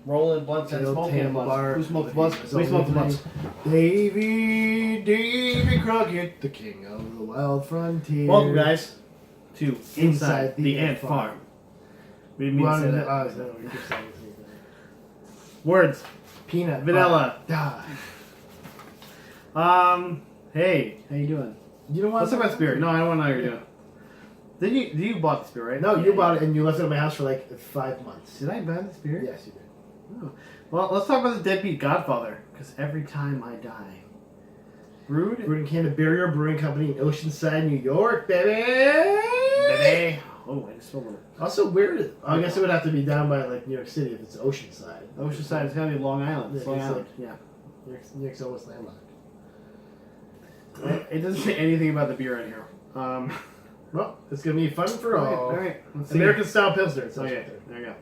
rolling blunts and smoking blunts. Who smokes blunts? We smoke the blunts. Davy Crockett, the king of the wild frontier. Welcome, guys, to Inside the Ant Farm. We didn't mean to say that. Words. Peanut. Vanilla. Die. Hey, how you doing? You don't want Let's talk about Spirit. No, I don't want to know how you're doing. You bought the Spirit, right? No, you bought it and you left it at my house for like 5 months. Did I buy the Spirit? Yes, you did. Oh. Well, let's talk about the deadbeat Godfather. Because every time I die. Brewed in Canterbury Brewing Company in Oceanside, New York, baby! Baby! Oh, I just spilled a little. Also, where? I guess it would have to be down by like New York City if it's Oceanside. Oceanside is gotta be Long Island. Yeah, Long Island. like, Yeah. New York's almost landlocked. It doesn't say anything about the beer in here. Well, it's gonna be fun for all. All right. American style pilsner. It's okay, there you go.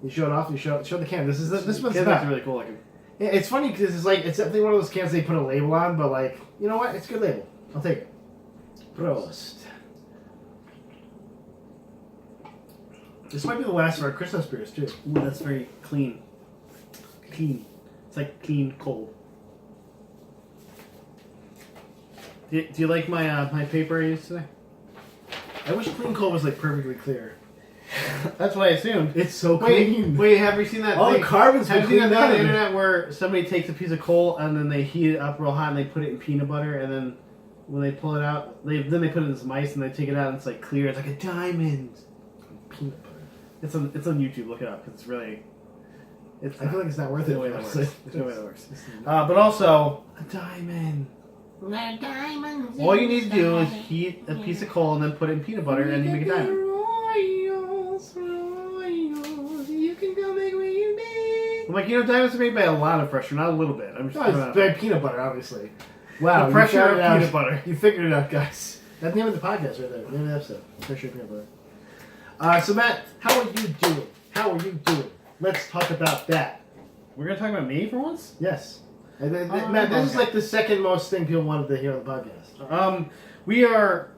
You show it off. You show the can. This one's really cool looking. Yeah, it's funny because it's definitely one of those cans they put a label on, but like, you know what? It's a good label. I'll take it. Prost. This might be the last of our Christmas beers too. Ooh, that's very clean. Clean. It's like clean cold. Do you like my my paper I used today? I wish clean cold was like perfectly clear. That's what I assumed. It's so clean. Wait, have you seen that? All thing? the carbon's Have you seen that on the down. internet where somebody takes a piece of coal and then they heat it up real hot and they put it in peanut butter and then when they pull it out, then they put it in some ice and they take it out and it's like clear. It's like a diamond. Peanut butter. It's on YouTube. Look it up because it's really. I feel like it's not worth it. No way that works. There's no way that works. But also a diamond. All you need to do is heat a piece of coal and then put it in peanut butter and you make a diamond. You can go make what you need. I'm like, diamonds are made by a lot of pressure, not a little bit. I'm just it's by peanut butter, obviously. Wow, the pressure of peanut butter. You figured it out, guys. That's the name of the podcast right there. The name of the episode. Pressure of peanut butter. So Matt, how are you doing? How are you doing? Let's talk about that. We're gonna talk about me for once? Yes. Matt, this is like the second most thing people wanted to hear on the podcast. We are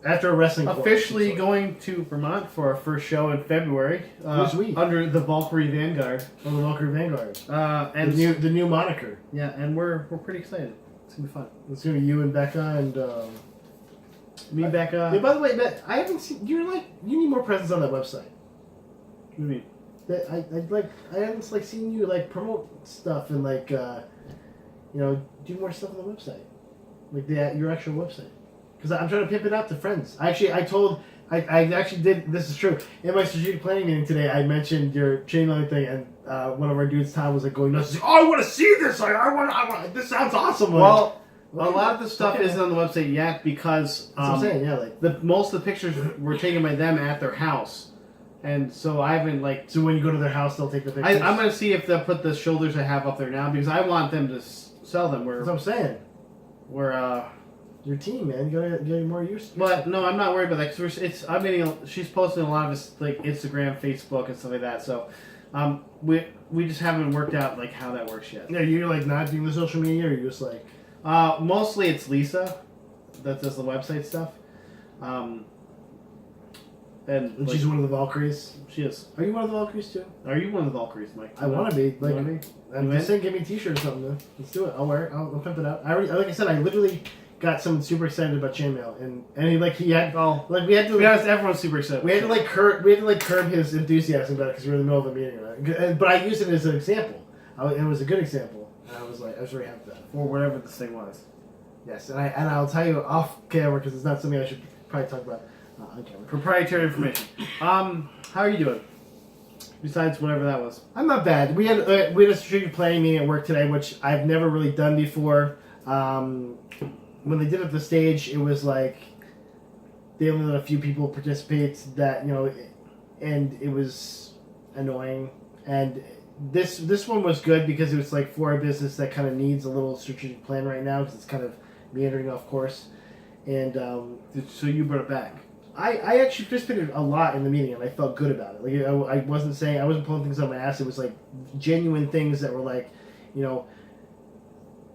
after a wrestling officially going to Vermont for our first show in February. Who's we? Under the Valkyrie Vanguard. Oh, the Valkyrie Vanguard. And the new moniker. Yeah, and we're pretty excited. It's gonna be fun. It's gonna be you and Becca and me, Becca. Yeah, by the way, Matt, I haven't seen you need more presence on that website. What do you mean? I haven't seen you promote stuff and do more stuff on the website, your actual website. Because I'm trying to pimp it out to friends. I actually did. This is true. In my strategic planning meeting today, I mentioned your chain line thing, and one of our dudes, Tom, was going nuts. Oh, I want to see this. I want. This sounds awesome. Well, a lot of the stuff isn't on the website yet because that's what I'm saying. Yeah, most of the pictures were taken by them at their house. And so I haven't So when you go to their house, they'll take the pictures? I'm going to see if they'll put the shoulders I have up there now because I want them to sell them. That's what I'm saying. Your team, man. You gotta get more use. But no, I'm not worried about that because she's posting a lot of this Instagram, Facebook, and stuff like that. So we just haven't worked out how that works yet. Yeah, you're not doing the social media, or you're just mostly it's Lisa that does the website stuff. And she's one of the Valkyries. She is. Are you one of the Valkyries too? Are you one of the Valkyries, Mike? I want to be. I'm just saying, give me a T-shirt or something. Though. Let's do it. I'll wear it. I'll pimp it out. Like I said, I literally got someone super excited about chainmail, and he had we had to. To be honest, everyone's super excited. We had to curb his enthusiasm about it because we were in the middle of a meeting, right? But I used it as an example. It was a good example. And I was very happy with that. Or whatever this thing was. Yes, and I'll tell you off camera because it's not something I should probably talk about. Proprietary information. How are you doing? Besides whatever that was. I'm not bad. We had a strategic planning meeting at work today, which I've never really done before. When they did it at the stage, it was they only let a few people participate. And it was annoying. And this one was good because it was for a business that kind of needs a little strategic plan right now because it's kind of meandering off course. And so you brought it back. I actually participated a lot in the meeting, and I felt good about it. I wasn't pulling things out of my ass. It was genuine things that were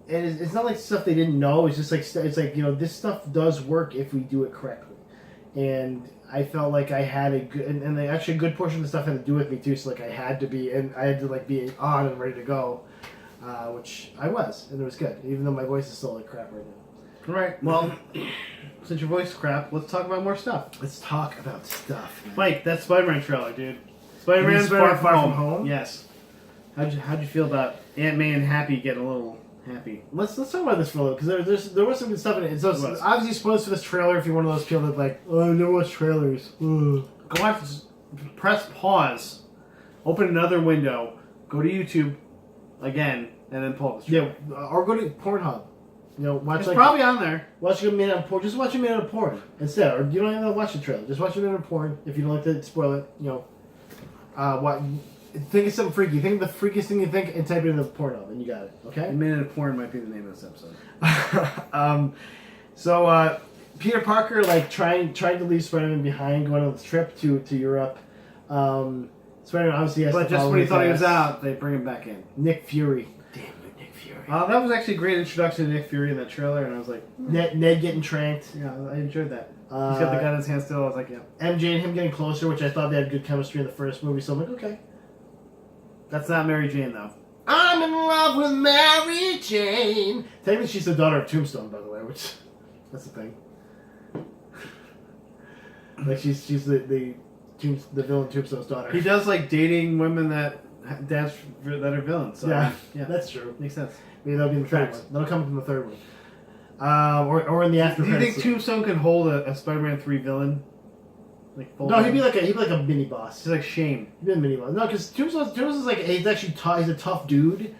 and it's not stuff they didn't know. It's just this stuff does work if we do it correctly. and I felt like I had a good, and actually a good portion of the stuff had to do with me too. So like I had to be like be on and ready to go, which I was, and it was good. Even though my voice is still like crap right now. All right. Well, since your voice is crap, let's talk about more stuff. Let's talk about stuff. Mike, that Spider-Man trailer, dude. Spider-Man Far Far From Home. Yes. How'd you feel about Aunt May and Happy getting a little happy? Let's talk about this for a little, because there was some good stuff in it. So it's obviously supposed for this trailer if you're one of those people that like, oh, I never watch trailers. Ugh. Go watch. Press pause. Open another window. Go to YouTube again, and then pull up the trailer. Yeah, or go to Pornhub. You know, watch It's like probably on there. watch a minute of porn. Just watch a minute of porn instead, or you don't even have to watch the trailer. Just watch a minute of porn if you don't like to spoil it. You know, what? Think of something freaky. Think of the freakiest thing you think, and type it in the Pornhub, and you got it. Okay. A Minute of Porn might be the name of this episode. So Peter Parker like trying to leave Spider-Man behind, going on this trip to Europe. Spider-Man obviously has But to just follow when he his thought he ass. was out, they bring him back in. Nick Fury. Damn it, Nick Fury. That was actually a great introduction to Nick Fury in that trailer, and I was like, Ned getting tranked. yeah, I enjoyed that. He's got the gun in his hand still. I was like, yeah. MJ and him getting closer, which I thought they had good chemistry in the first movie. So I'm like, okay. That's not Mary Jane, though. I'm in love with Mary Jane. Technically, she's the daughter of Tombstone, by the way, which that's the thing. Like she's the villain Tombstone's daughter. He does like dating women that are villains. So, Yeah, yeah, that's true. makes sense. Maybe that'll be in the third Facts. one. That'll come up in the third one. Or in the after Do you think credits. Tombstone can hold a Spider-Man 3 villain? Like full No, on? he'd be like a mini boss. He's like Shane. He'd be a mini boss. No, because Tombstone's like he's actually he's a tough dude,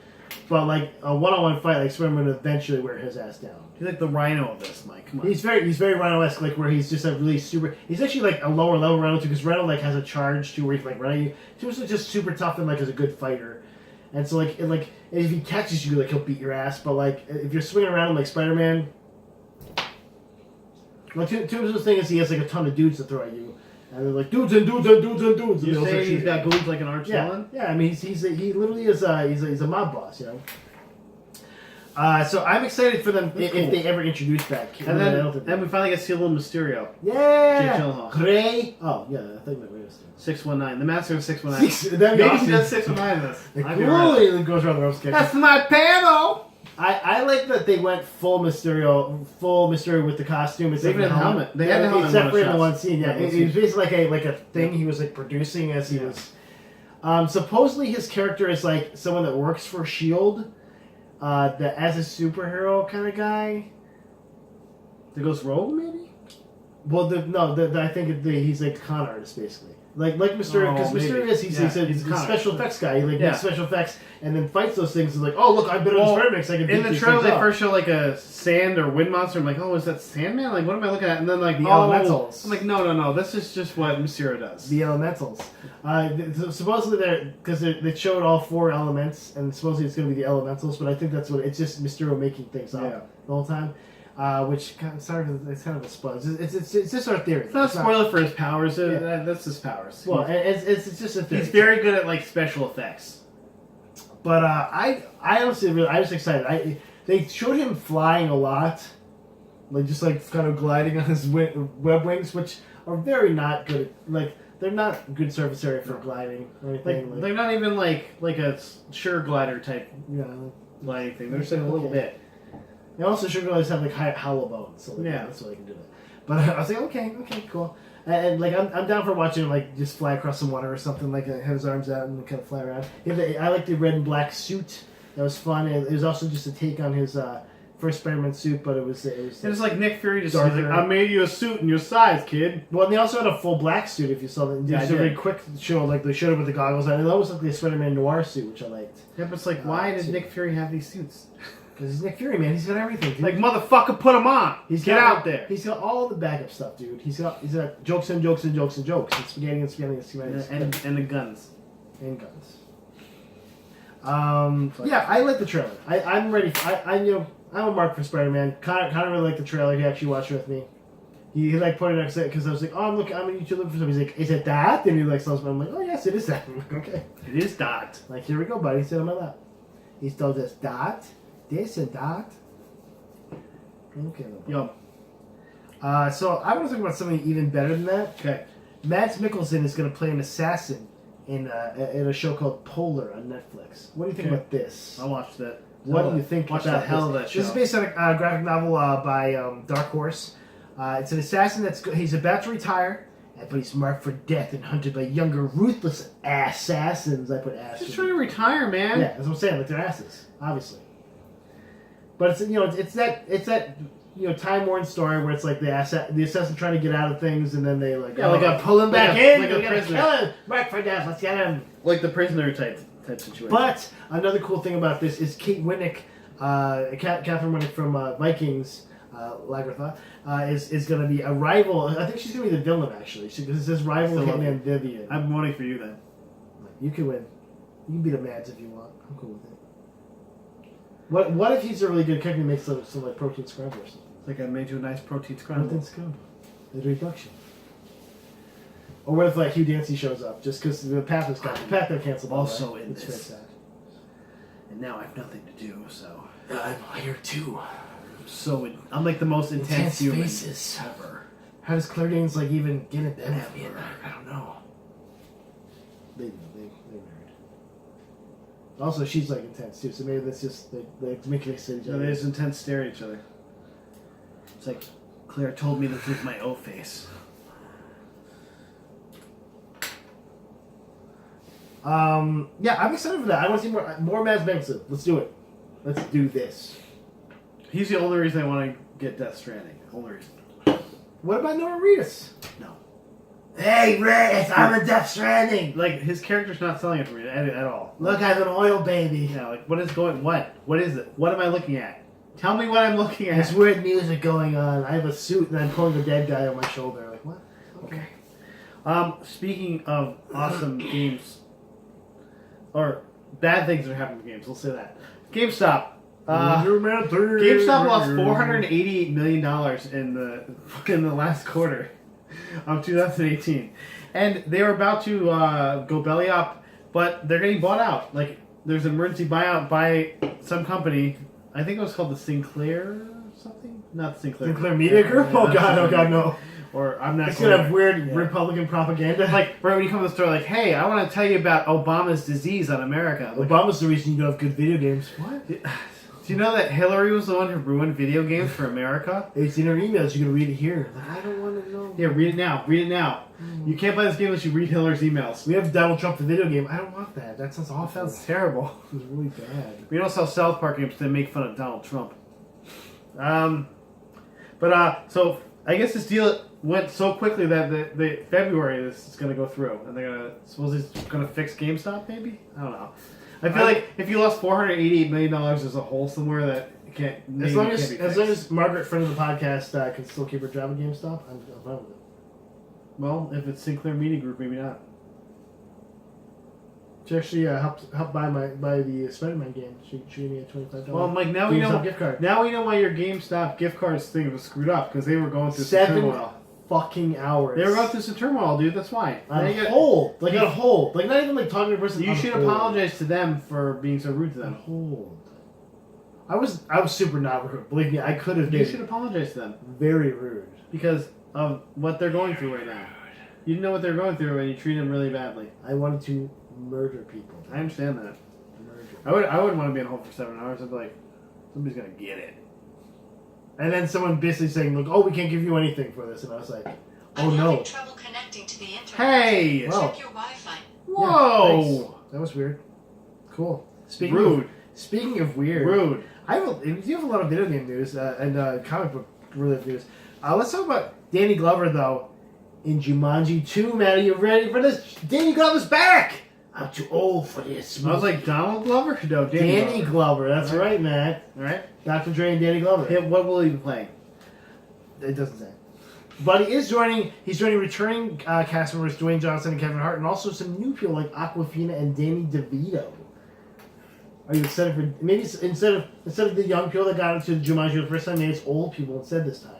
but like a one-on-one fight, like Spider-Man would eventually wear his ass down. He's like the Rhino of this, Mike. Come on. He's very Rhino-esque, like where he's just a really super. He's actually like a lower level Rhino too, because Rhino like has a charge too, where he can like run at you. Tombstone's just super tough and like is a good fighter, and so like if he catches you, like he'll beat your ass. But like if you're swinging around him like Spider-Man, like Tombstone's thing is he has like a ton of dudes to throw at you, and they're like dudes and dudes and dudes and dudes. You and saying he's got goons like an arch villain? yeah. I mean he literally is he's a mob boss, you know. So I'm excited for them if they ever introduce that. And then we finally get to see a little Mysterio. Yeah! Jake Gyllenhaal. Gray! Oh, yeah, I think that was 619. The Master of 619. That'd be Maybe awesome. he does 619 in this. Like, I'd be alright. really goes around the ropes. That's my panel! I like that they went full Mysterio with the costume. They even had the helmet. They had the helmet in except for one in the shot. one scene. Yeah, Yeah, it was basically like a thing he was like producing as he was. Supposedly his character is like someone that works for S.H.I.E.L.D., that as a superhero kind of guy. That goes rogue, maybe? Well, I think he's like a con artist basically. Like Mysterio, because maybe. Mysterio is he's a con special effects guy. He like Yeah. makes special effects and then fights those things. And like, oh look, I've been on Spider-Man, I can in beat the these trailer, things they up. first show like a sand or wind monster. I'm like, oh, is that Sandman? Like, what am I looking at? And then like The elementals. I'm like, no. This is just what Mysterio does. The elementals. Supposedly because they showed all 4 elements, and supposedly it's going to be the elementals. But I think that's what it's just Mysterio making things up the whole time. Which it's kind of a spoiler. It's just our theory. It's not a spoiler for his powers. That's his powers. Well, it's just a theory. He's very good at like special effects. But I honestly, I was excited. They showed him flying a lot, like just like kind of gliding on his web wings, which are very not good. Like they're not good surface area for gliding or anything. They're not even like a sugar glider type gliding thing. They're just like a little bit. They also sugar gliders have like high hollow bones, so that's why they can do that. But I was like, okay, cool. And like I'm down for watching him like just fly across some water or something, like have his arms out and kind of fly around. I like the red and black suit. That was fun. And it was also just a take on his first Spider-Man suit, but it was like Nick Fury just darker. like, I made you a suit in your size, kid. Well, and they also had a full black suit. If you saw that, Yeah, just a very quick show, like they showed it with the goggles on. It almost like the Spider-Man noir suit, which I liked. Yeah, but it's like, why did Nick Fury have these suits? Because he's Nick Fury, man. He's got everything. Dude. Like, motherfucker, put them on. Get out there. He's got all the backup stuff, dude. He's got jokes and jokes and jokes and jokes. And spaghetti and spaghetti and spaghetti. And the guns. And guns. Yeah, I like the trailer. I'm ready. I'm a mark for Spider-Man. Connor really liked the trailer. He actually watched it with me. He like put it next to it because I was like, oh, I'm on YouTube looking for something. He's like, is it that? And he like tells me, I'm like, oh yes, it is that. Okay. It is that. Like, here we go, buddy. Sit on my lap. He's told us that. This and that. Okay. Yo. So I want to talk about something even better than that. Okay. Mads Mikkelsen is going to play an assassin in a show called Polar on Netflix. What do you think about this? I watched that. What do you think Watch about the hell this? of that show. This is based on a graphic novel by Dark Horse. It's an assassin he's about to retire, but he's marked for death and hunted by younger, ruthless assassins. I put ass. Just trying to retire, man. Yeah, that's what I'm saying. Like they're asses, obviously. But it's that time-worn story where it's like the assassin trying to get out of things, and then they pull him back in. Like a prisoner. Kill him. Mark for death. Let's get him. Like the prisoner type situation. But another cool thing about this is Kate Winnick, Catherine Winnick from Vikings, Lagertha, is going to be a rival. I think she's going to be the villain, actually. Because it says rival hitman Vivian. I'm voting for you then. You can win. You can beat a Mads if you want. I'm cool with it. What if he's a really good cook and makes some like protein scramble or something? Like I made you a nice protein scramble. Protein scramble. The reduction. Or what if like Hugh Dancy shows up just because the path got canceled? Also right? in It's this. very sad. And now I have nothing to do, so I'm here too. I'm like the most intense human faces. ever. How does Claire Danes like even get it then? I don't know. They married. Also, she's like intense too, so maybe that's just they make it sit each No, other. they just intense stare at each other. It's like Claire told me this was my O face. Yeah, I'm excited for that. I want to see more Mads Mikkelsen. Let's do it. Let's do this. He's the only reason I want to get Death Stranding. Only reason. What about Norman Reedus? No. Hey, Reedus, I'm a Death Stranding. Like, his character's not selling it for me at all. Look, I have an oil baby. Yeah, like, what is going... What? What is it? What am I looking at? Tell me what I'm looking at. There's weird music going on. I have a suit and I'm pulling a dead guy on my shoulder. Like, what? Okay. Speaking of awesome games... Or bad things that are happening in games, we'll say that. GameStop. GameStop lost $488 million in the last quarter of 2018, and they were about to go belly up, but they're getting bought out. Like there's an emergency buyout by some company. I think it was called the Sinclair something. Not the Sinclair. Sinclair Media Group. Oh God, no. Or I'm not. It's gonna have weird Republican propaganda. Like right when you come to the store, like, hey, I want to tell you about Obama's disease on America. Like, Obama's the reason you don't have good video games. What? Do you know that Hillary was the one who ruined video games for America? It's in her emails. You can read it here. Like, I don't want to know. Yeah, read it now. Read it now. You can't play this game unless you read Hillary's emails. We have Donald Trump the video game. I don't want that. That sounds awful. That sounds terrible. It was really bad. We don't sell South Park games to make fun of Donald Trump. So I guess this deal went so quickly that the February this is going to go through, and they're going to suppose it's going to fix GameStop. Maybe I don't know. I feel like if you lost $488 million, there's a hole somewhere that can't. As long as Margaret, friend of the podcast, can still keep her job at GameStop, I'm fine with it. Well, if it's Sinclair Media Group, maybe not. She actually helped buy the Spider-Man game. She gave me a $25. Well, Mike, now we know. Gift card. Now we know why your GameStop gift cards thing was screwed up because they were going through some turmoil. Fucking hours. They were going through some turmoil, dude. That's why. On hold. Like on hold. Like not even like talking to a person. You should apologize to them for being so rude to them. On hold. I was super not rude. Believe me, I could have been. You should apologize to them. Very rude. Because of what they're going through right now. You didn't know what they're going through and you treated them really badly. I wanted to murder people. I understand that. Murder. I wouldn't want to be on hold for 7 hours. I'd be like, somebody's going to get it. And then someone basically saying, look, oh, we can't give you anything for this. And I was like, oh I'm no. having trouble connecting to the internet. Hey! Well, Check your Wi-Fi. Whoa! Yeah, thanks. That was weird. Cool. Rude. Speaking of weird. Rude. You have a lot of video game news and comic book related news. Let's talk about Danny Glover, though, in Jumanji 2, man. Are you ready for this? Danny Glover's back! I'm too old for this. I was like, Donald Glover? No, Danny Glover. That's right, Matt. Alright. Dr. Dre and Danny Glover. Hey, what will he be playing? It doesn't say. But he's joining returning cast members Dwayne Johnson and Kevin Hart, and also some new people like Aquafina and Danny DeVito. Are you excited for maybe instead of the young people that got into Jumanji the first time, maybe it's old people instead this time.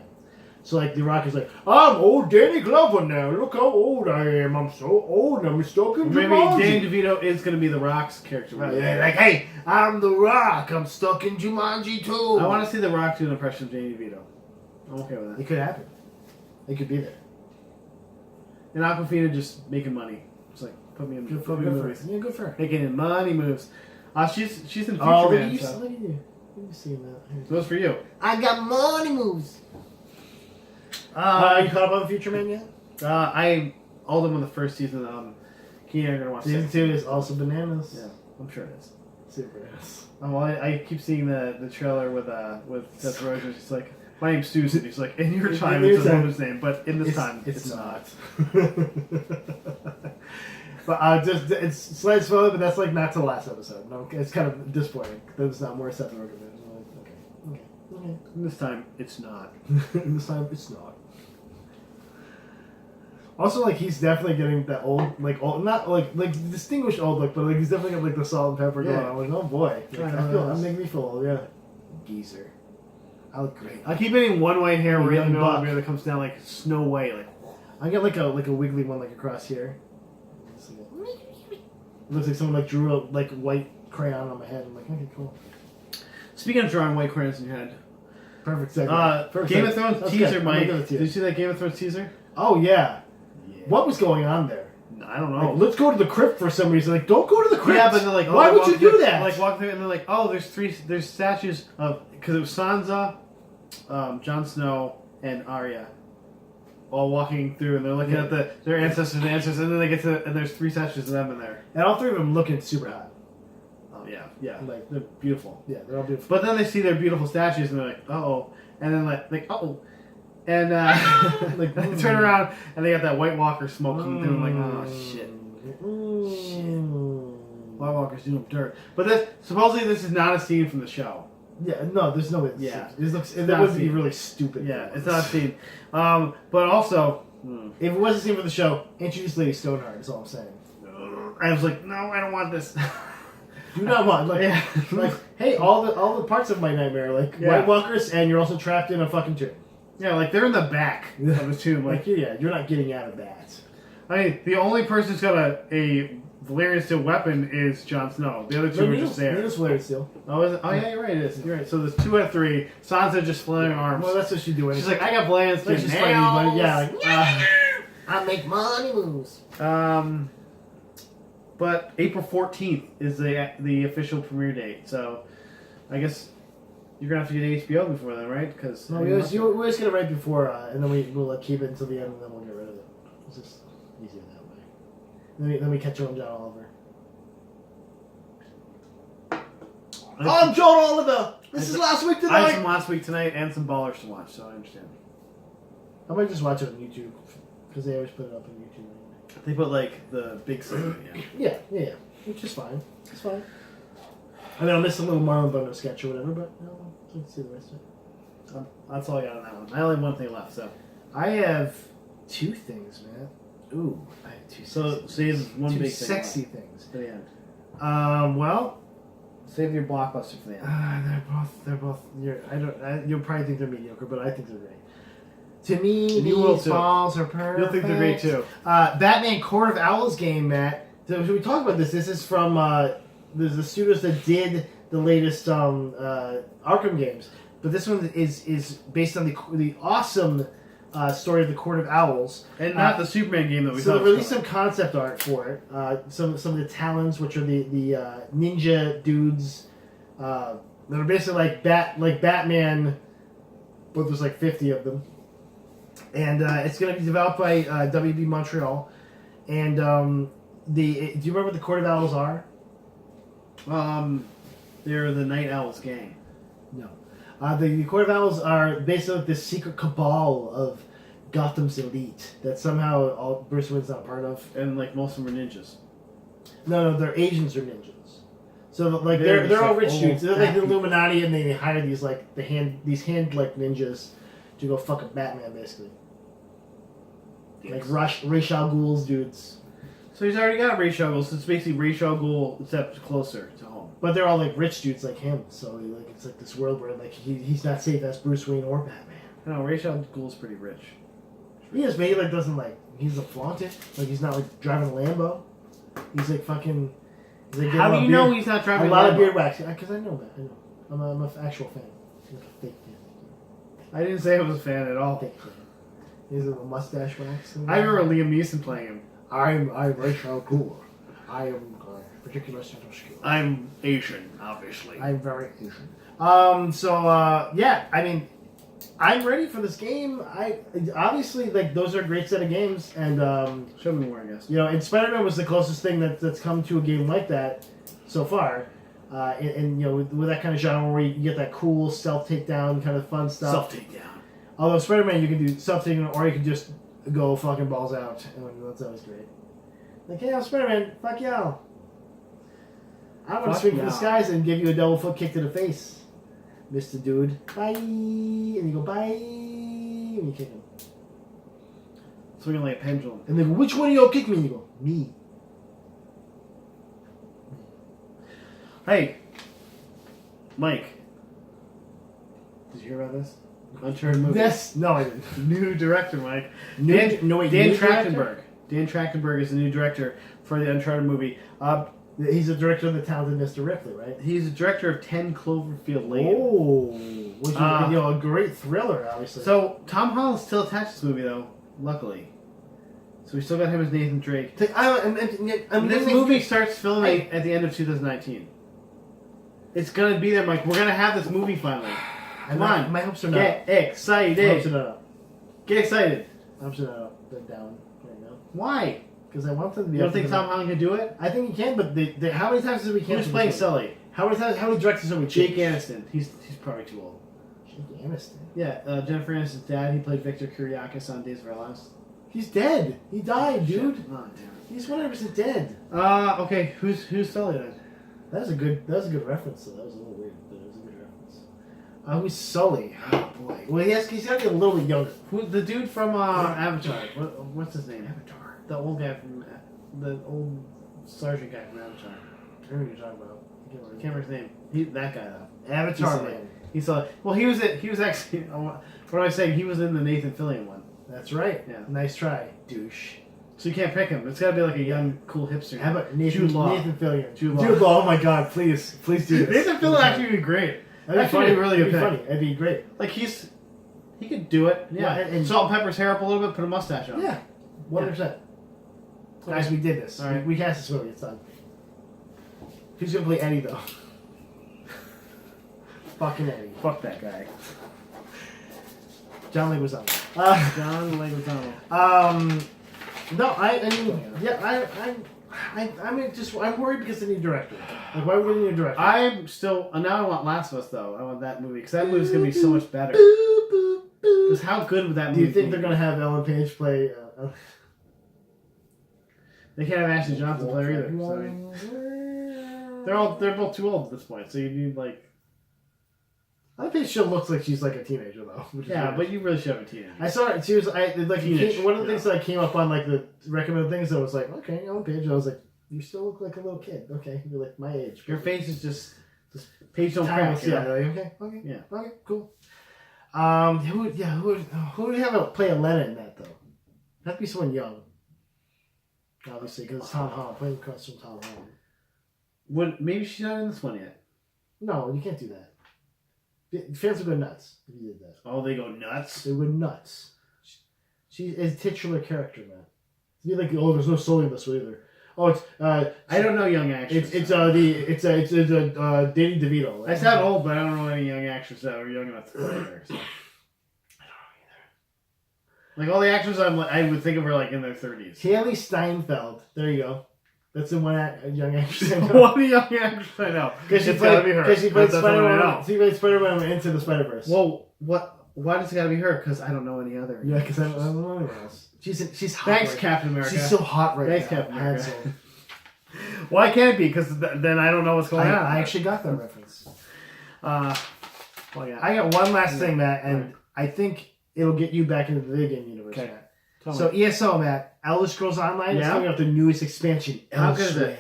So like The Rock is like, I'm old Danny Glover now. Look how old I am. I'm so old. I'm stuck in Maybe Jumanji. Danny DeVito is going to be The Rock's character. Yeah, like, hey, I'm The Rock. I'm stuck in Jumanji too. I want to see The Rock do an impression of Danny DeVito. I'm okay with It that. could happen. They could be there. And Aquafina just making money. It's like, put me in movies. Yeah, good for her. Making money moves. She's in Future Oh, look Man. at you, So. look at you. Let me see that. Those for you. I got money moves. You caught up on Future Man yet? I all them on the first season. Keenan are gonna watch Season 2 is also bananas. Yeah, I'm sure it is. Super ass. Well, I keep seeing the trailer with Seth Rogen. He's like, my name's Susan. He's like, in your time, it's a woman's name, but in this time, it's not. But it's slight spoiler, but that's like not to the last episode. No, it's kind of disappointing. There's not more Seth Rogen. Okay. In this time, it's not. In this time, it's not. Also, like, he's definitely getting that old, not like distinguished old look, but like he's definitely got like the salt and pepper going on. Like, oh boy, like, I'm making me feel old. Yeah, geezer. I look great. I keep getting one white hair right in the middle of buck. the beard that comes down like Snow White. Like, I got like a wiggly one like across here. It looks like someone like drew a like white crayon on my head. I'm like, okay, cool. speaking of drawing white crayons in your head, Perfect segment. Game of Thrones teaser, good. Mike. Did Did you see that Game of Thrones teaser? Oh yeah. What was going on there? I don't know. Like, let's go to the crypt for some reason. Like, don't go to the crypt. Yeah, but they're like, why would you do that? Like, walk through, and they're like, oh, there's statues of, because it was Sansa, Jon Snow, and Arya, all walking through, and they're looking at their ancestors, and then they get to, and there's 3 statues of them in there. And all 3 of them looking super hot. Oh yeah, Like, they're beautiful. Yeah, they're all beautiful. But then they see their beautiful statues, and they're like, oh, and then like oh. And like they turn around and they got that White Walker smoke coming through. I'm like, oh shit. White Walker's doing dirt. But supposedly this is not a scene from the show. Yeah, no, there's no way. Yeah, that would be really stupid. Yeah, it's not a scene. But also, if it was a scene for the show, introduce Lady Stoneheart. Is all I'm saying. I was like, no, I don't want this. Do not want like hey, all the parts of my nightmare, like White Walkers, and you're also trapped in a fucking tomb. Yeah, like they're in the back of the tomb. Like, yeah, you're not getting out of that. I mean, the only person who's got a Valyrian steel weapon is Jon Snow. The other 2 are just there. Needle's Valyrian steel. Oh, is it? Oh, yeah, you're right. It is. You're right. So there's 2 out of 3. Sansa just flailing arms. Well, that's what she's doing. She's like, I got Valyrian steel. She's fighting, but yeah. I make money moves. But April 14th is the official premiere date. So I guess you're gonna have to get HBO before then, right? Because we're just gonna write before, and then we'll keep it until the end, and then we'll get rid of it. It's just easier that way. Then we catch on John Oliver. I'm John Oliver. This is last week tonight. I have some last week tonight and some Ballers to watch, so I understand. I might just watch it on YouTube because they always put it up on YouTube. They put like the big segment, yeah, which is fine. It's fine. I mean, I'll miss a little Marlon Brando sketch or whatever, but let's see the rest of it. That's all I got on that one. I only have one thing left, so. I have 2 things, man. Ooh, I have 2 things. So save one 2 big thing. sexy things. For the end. Well, save your blockbuster for the end. they're both. You'll probably think they're mediocre, but I think they're great. To me, these balls are perfect. You'll think they're great too. Batman Court of Owls game, Matt. So we talked about this. This is from the studios that did the latest Arkham games, but this one is based on the awesome story of the Court of Owls, and not the Superman game that we. So they released some concept art for it. Some of the Talons, which are the ninja dudes that are basically like Batman, but there's like 50 of them. And it's going to be developed by WB Montreal. And do you remember what the Court of Owls are? They're the Night Owls gang. No. The Court of Owls are basically this secret cabal of Gotham's elite that somehow Bruce Wayne's not part of. And like most of them are ninjas. No, their agents are ninjas. So like they're all rich dudes. They're like the Illuminati, and they hire these like these hand like ninjas to go fuck up Batman, basically. Like Ra's al Ghul's dudes. So he's already got Ra's al Ghul, so it's basically Ra's al Ghul except closer to home. But they're all like rich dudes like him, so like it's like this world where like he's not safe as Bruce Wayne or Batman. No, Ra's al Ghul's pretty rich. He is, but he like doesn't like he doesn't flaunt it. Like he's not like driving a Lambo. He's like fucking. He's, like, how do you know he's not driving a lot of beard wax? Because I know that. I know. I'm an actual fan. Like a fake fan. I didn't say I was a fan at all. Fake fan. He's a little mustache wax. I remember Liam Neeson playing him. I'm Rachel Cool. I am particular set of skills. I'm Asian, obviously. I'm very Asian. Yeah, I mean, I'm ready for this game. Obviously, like, those are a great set of games, and Show me more, I guess. you know, and Spider-Man was the closest thing that's come to a game like that so far. And you know, with that kind of genre where you get that cool self takedown kind of fun stuff. Self takedown. Although Spider-Man, you can do self takedown, or you can just go fucking balls out, and that's always great. Like, hey, I'm Spider-Man. Fuck y'all. I want to swing for the skies and give you a double foot kick to the face, Mr. Dude. Bye. And you go, bye. And you kick him. Swinging like a pendulum. And they go, which one of y'all kick me? And you go, me. Hey, Mike. Did you hear about this? Uncharted movie. Yes. No, I didn't. New director, Mike. Dan Trachtenberg. Dan Trachtenberg is the new director for the Uncharted movie. He's the director of The Talented Mr. Ripley, right? He's the director of 10 Cloverfield Lane. Oh, which is a great thriller, obviously. So Tom Holland's still attached to this movie, though. Luckily, so we still got him as Nathan Drake. This movie starts filming at the end of 2019. It's gonna be there, Mike. We're gonna have this movie finally. Come on, my hopes are not. Get excited. My hopes are not up. Get excited. My hopes are not up. They're down right now. Why? Because I want them to be. You don't think Tom Holland can do it? I think he can, but how many times have we canceled? Who's playing Sully? How many directors have we? Jake Aniston. He's probably too old. Jake Aniston. Yeah, Jennifer Aniston's dad. He played Victor Kiriakis on Days of Our Lives. He's dead. He died, dude. Shit. Oh damn. He's 100% dead. Okay. Who's Sully then? That was a good reference. Though. That was a little weird, but it was a good reference. Who's Sully? Oh boy. Well, he's got to be a little bit younger. Who? The dude from Avatar. What's his name? Avatar. The old guy from the old sergeant guy from Avatar. I don't know what you're talking about. I can't remember his name. That guy though. Avatar man. He's well. He was actually. What am I saying? He was in the Nathan Fillion one. That's right. Yeah. Nice try, douche. So you can't pick him. It's got to be like a young, cool hipster. How about Nathan Fillion? Jude Law. Oh my God! Please do this. Nathan Fillion actually would be great. That'd be funny. Really good. Funny. That'd be great. Like he could do it. Yeah. And salt and pepper his hair up a little bit. Put a mustache on. Yeah. 100%. Guys, we did this. All right. We cast this movie. It's done. Who's gonna play Eddie though? Fucking Eddie. Fuck that guy. John Leguizamo. John Leguizamo. No, I mean, yeah, I'm worried because the new director. Like, why would we need a new director? I'm still, now I want Last of Us though. I want that movie because that movie's gonna be so much better. Because how good would that movie? Do you think they're gonna have Ellen Page play? They can't have Ashley Johnson play her either. So they're both too old at this point. So you need like. I think she looks like she's like a teenager though. Yeah, but you really should have a teenager. I saw her. She was one of the things that I came up on like the recommended things. I was like, okay, Ellen Page. I was like, you still look like a little kid. Okay, you're like my age. Your face is just Page don't crack. Yeah. Okay. Yeah. Okay. Cool. Who would you have play a Lena in that though? That'd be someone young. Obviously, because it's Tom Holland playing across from Tom Holland. Maybe she's not in this one yet. No, you can't do that. Fans would go nuts if you did that. Oh, they go nuts? They go nuts. She is a titular character, man. It'd be like, oh, there's no Sully in this one either. Oh, it's I don't know young actors. It's Danny DeVito. I sound old, but I don't know any young actors that are young enough to play her. So. I don't know either. Like all the actors I would think of are like in their 30s. Haley Steinfeld. There you go. That's the one young actress I know. One young actress I know. Because she played Spider-Man. She played Spider-Man Into the Spider-Verse. Well, why does it gotta be her? Because I don't know any other. Yeah, because I don't know anyone else. She's hot. Thanks, Captain America. She's so hot right Thanks, now. Captain America. Why can't it be? Because then I don't know what's going on. I actually got that reference. Yeah. I got one last thing, Matt, and I think it'll get you back into the video game universe, okay. Matt. So ESO, Matt, Elder Scrolls Online is coming up the newest expansion, Elsweyr. How good is it?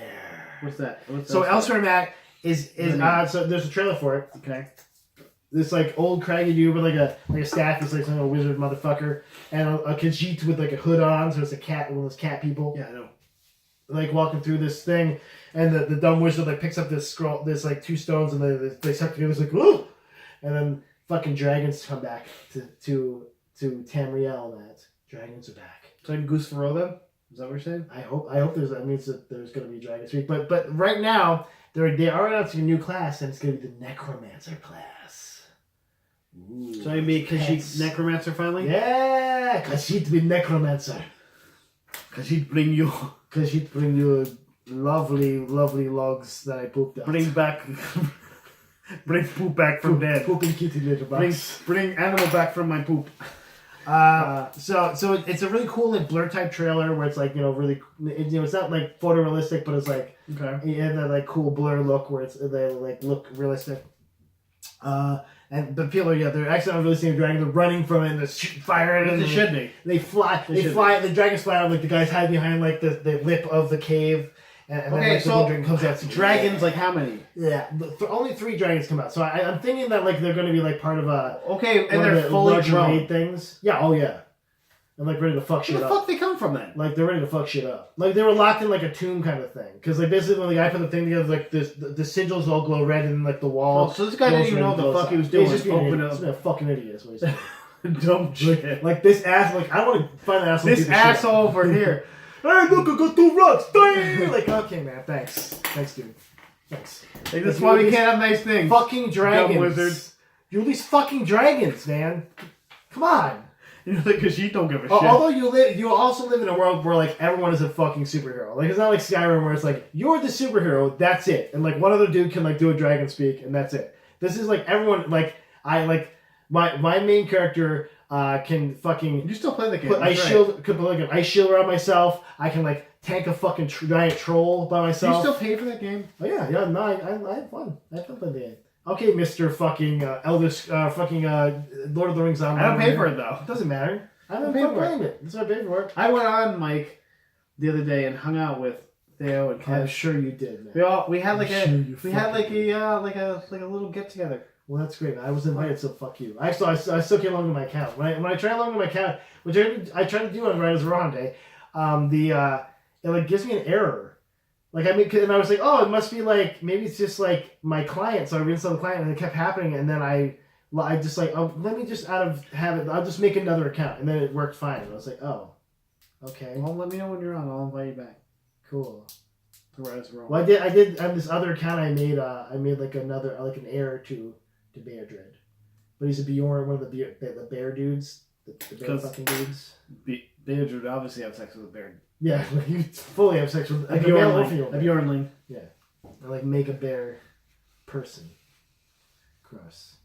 What's that? So Elsweyr, Matt, is so there's a trailer for it. Okay. This like old craggy dude with like a staff that's like some kind of wizard motherfucker, and a Khajiit with like a hood on, so it's a cat, one of those cat people. Yeah, I know. Like walking through this thing, and the dumb wizard like picks up this scroll, this like two stones, and they suck together. It's like whoa, and then fucking dragons come back to Tamriel, Matt. Dragons are back. So in Goose Faro then? Is that what you're saying? I hope there's that means that there's going to be Dragon Speak. But right now they are announcing a new class, and it's going to be the Necromancer class. Ooh, so you mean Khajiit Necromancer finally? Yeah, Khajiit be Necromancer. Khajiit bring you lovely logs that I pooped out. Bring poop back from dead. Pooping kitty litter box. Bring animal back from my poop. So it's a really cool like blur type trailer where it's like really it's not like photorealistic, but it's like you have that like cool blur look where they like look realistic. But people they're accidentally releasing a dragon, they're running from it and they're shooting fire at it. It should be. They fly, the dragons fly out like the guys hide behind like the lip of the cave. And then, like, the dragon comes out. Dragons, like how many? Yeah, only 3 dragons come out. So I'm thinking that like they're going to be like part of a and they're fully grown things. Yeah, oh yeah, and like ready to fuck shit up. Where the fuck they come from then? Like they're ready to fuck shit up. Like they were locked in like a tomb kind of thing. Because like basically when the guy put the thing together, like the sigils all glow red and like the wall. Oh, so this guy didn't even know what the fuck he was doing. He's just being a fucking idiot. Is what he's saying. Dumb shit. Like this ass. Like I want to find that asshole. This asshole over here. Hey, look, I got 2 rocks. Like, okay, man, thanks, dude. Thanks. Like, that's why we can't have nice things. Fucking dragons. Dumb wizards. You're these fucking dragons, man. Come on. Because you don't give a shit. Although you also live in a world where like everyone is a fucking superhero. Like it's not like Skyrim where it's like you're the superhero, that's it, and like one other dude can like do a dragon speak and that's it. This is like everyone like my main character. Can fucking... You still play the game. Could put like an ice shield around myself. I can like tank a fucking giant troll by myself. You still pay for that game? Oh yeah, no, I had fun. I had fun playing the game. Okay, Mr. fucking Lord of the Rings Online. I don't pay for it though. It doesn't matter. I don't pay for it. That's what I paid for it. I went on Mike the other day and hung out with Theo and Kev. I'm sure you did, man. We had a little get together. Well, that's great. I was invited, so fuck you. I still can't log into my account. When I try to log into my account, which I try to do on Riders Rohan Day, it like gives me an error. Like and I was like, oh, it must be like maybe it's just like my client. So I reinstalled the client, and it kept happening. And then I just like, oh, let me just out of habit, I'll just make another account, and then it worked fine. And I was like, oh, okay. Well, let me know when you're on. I'll invite you back. Cool. Riders Rohan. Well, I did on this other account. I made like another like an heir to Beardred, but he's a Bjorn, one of the bear dudes, the bear fucking dudes. Beardred would obviously have sex with a bear. Yeah, like you fully have sex with a Bjornling. Yeah, or like make a bear person. Gross.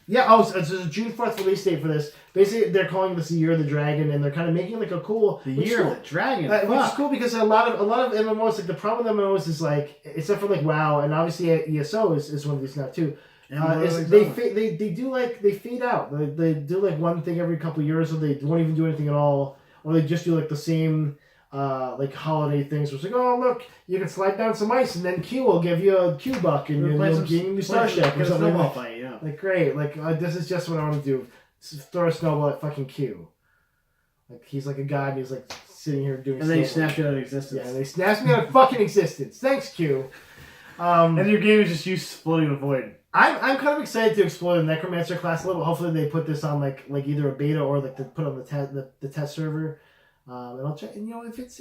Yeah. Oh, so it's a June 4th release date for this. Basically, they're calling this the Year of the Dragon, and they're kind of making like a cool Year of the Dragon, which is cool because a lot of MMOs, like the problem with MMOs is like except for like WoW, and obviously ESO is one of these now too. They fade out. They do like one thing every couple of years, or they won't even do anything at all, or they just do like the same like holiday things. Where it's like, oh look, you can slide down some ice, and then Q will give you a Q buck, and you'll gain your starship or something like that. Yeah. Like great, like this is just what I want to do. Throw a snowball at fucking Q. Like he's like a god, and he's like sitting here doing. And then he snapped you out of existence. Yeah, they snapped me out of fucking existence. Thanks, Q. And your game is just you floating in a void. I'm kind of excited to explore the Necromancer class a little. Hopefully they put this on like either a beta or like they put on the test server. And I'll check. And if it's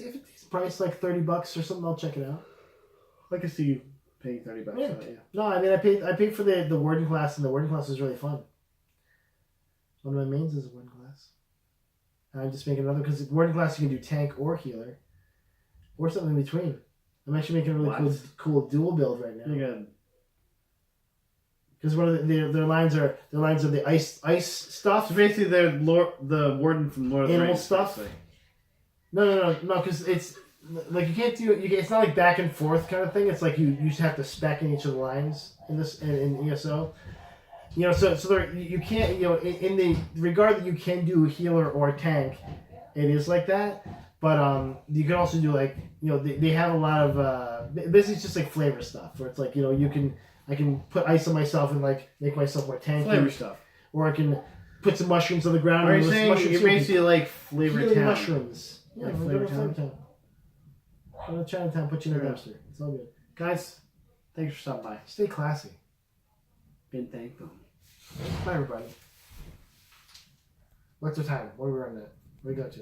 priced like $30 or something, I'll check it out. I can see you paying $30 for that. Yeah. No, I mean I paid for the Warden class, and the Warden class is really fun. One of my mains is a Warden class. And I'm just making another because the Warden class you can do tank or healer, or something in between. I'm actually making a really cool dual build right now. You're good. Because one of their lines are the ice stuff. So basically, they're the Warden from Lord of the Rings. Animal stuff. No. Because it's like you can't do it's not like back and forth kind of thing. It's like you just have to spec in each of the lines in this in ESO. So there, you can't in the regard that you can do healer or tank, it is like that. But you can also do like they have a lot of basically it's just like flavor stuff where it's like I can put ice on myself and like make myself more tanky. Flavor stuff. Or I can put some mushrooms on the ground. Are you saying you're basically like flavor town? Mushrooms. Yeah, like flavor town. Go to Chinatown, put you in a dumpster. It's all good. Guys, thanks for stopping by. Stay classy. Been thankful. Bye, everybody. What's the time? What are we running at? Where we go to?